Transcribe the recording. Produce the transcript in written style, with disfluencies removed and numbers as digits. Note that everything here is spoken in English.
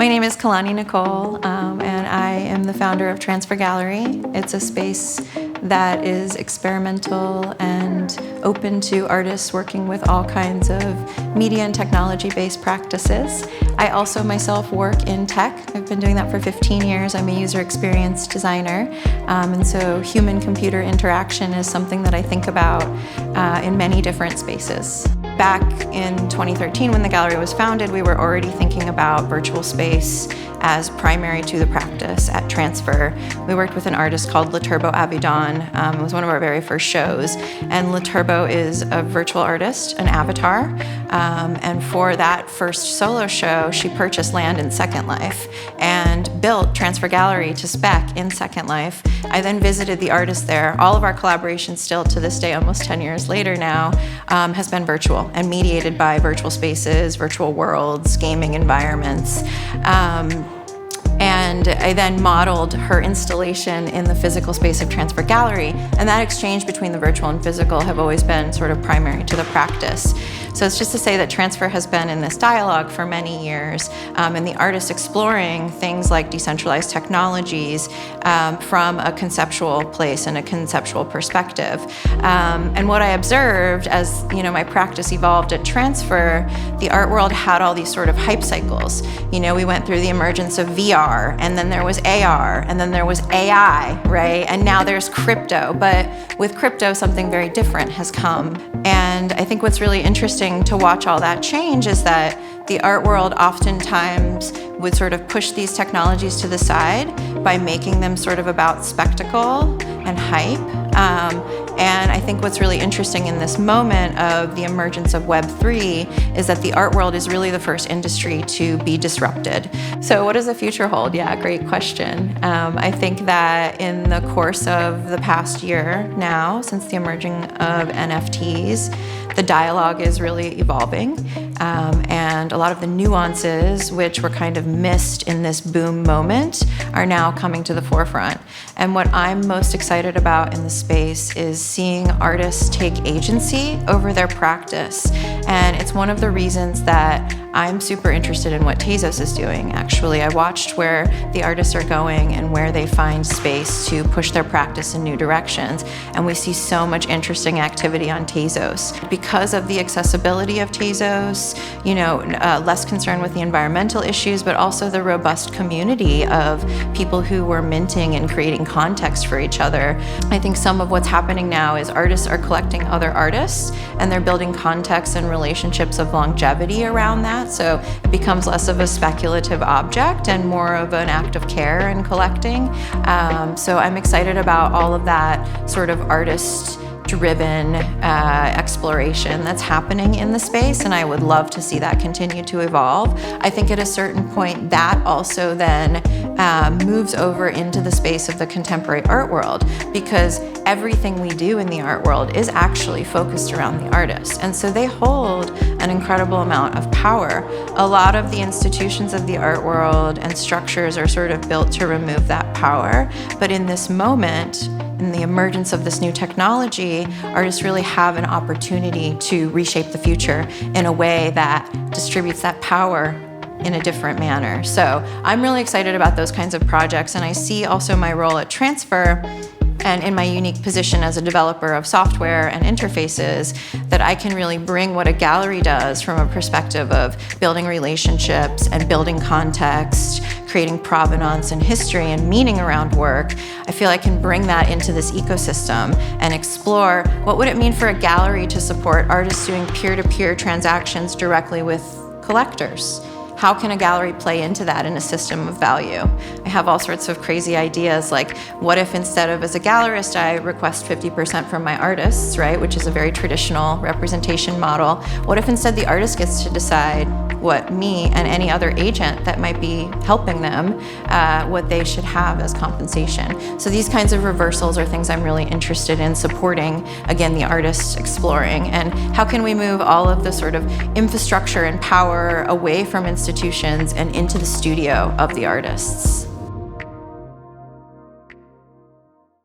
My name is Kelani Nichole, and I am the founder of Transfer Gallery. It's a space that is experimental and open to artists working with all kinds of media and technology-based practices. I also myself work in tech. I've been doing that for 15 years. I'm a user experience designer, and so human-computer interaction is something that I think about in many different spaces. Back in 2013, when the gallery was founded, we were already thinking about virtual space as primary to the practice at Transfer. We worked with an artist called Laturbo Avidon. It was one of our very first shows. And Laturbo is a virtual artist, an avatar. And for that first solo show, she purchased land in Second Life and built Transfer Gallery to spec in Second Life. I then visited the artist there. All of our collaborations still to this day, almost 10 years later now, has been virtual and mediated by virtual spaces, virtual worlds, gaming environments. And I then modeled her installation in the physical space of Transfer Gallery, and that exchange between the virtual and physical have always been sort of primary to the practice. So it's just to say that Transfer has been in this dialogue for many years, and the artists exploring things like decentralized technologies from a conceptual place and a conceptual perspective. And what I observed as my practice evolved at Transfer, the art world had all these sort of hype cycles. We went through the emergence of VR, and then there was AR, and then there was AI, right? And now there's crypto, but with crypto, something very different has come. And I think what's really interesting to watch all that change is that the art world oftentimes would sort of push these technologies to the side by making them sort of about spectacle and hype. And I think what's really interesting in this moment of the emergence of Web3 is that the art world is really the first industry to be disrupted. So what does the future hold? Yeah, great question. I think that in the course of the past year now, since the emerging of NFTs, the dialogue is really evolving. And a lot of the nuances, which were kind of missed in this boom moment, are now coming to the forefront. And what I'm most excited about in the space is seeing artists take agency over their practice. And it's one of the reasons that I'm super interested in what Tezos is doing, actually. I watched where the artists are going and where they find space to push their practice in new directions. And we see so much interesting activity on Tezos. Because of the accessibility of Tezos, less concerned with the environmental issues, but also the robust community of people who were minting and creating context for each other. I think some of what's happening now is artists are collecting other artists, and they're building context and relationships of longevity around that. So it becomes less of a speculative object and more of an act of care in collecting. So I'm excited about all of that sort of artist-driven exploration that's happening in the space, and I would love to see that continue to evolve. I think at a certain point that also then moves over into the space of the contemporary art world, because everything we do in the art world is actually focused around the artist, and so they hold an incredible amount of power. A lot of the institutions of the art world and structures are sort of built to remove that power, but in this moment, in the emergence of this new technology, artists really have an opportunity to reshape the future in a way that distributes that power in a different manner. So I'm really excited about those kinds of projects, and I see also my role at Transfer and in my unique position as a developer of software and interfaces, that I can really bring what a gallery does from a perspective of building relationships and building context, creating provenance and history and meaning around work. I feel I can bring that into this ecosystem and explore what would it mean for a gallery to support artists doing peer-to-peer transactions directly with collectors. How can a gallery play into that in a system of value? I have all sorts of crazy ideas, like what if instead of as a gallerist I request 50% from my artists, right, which is a very traditional representation model. What if instead the artist gets to decide what me and any other agent that might be helping them, what they should have as compensation. So these kinds of reversals are things I'm really interested in supporting, again, the artists exploring. And how can we move all of the sort of infrastructure and power away from institutions and into the studio of the artists?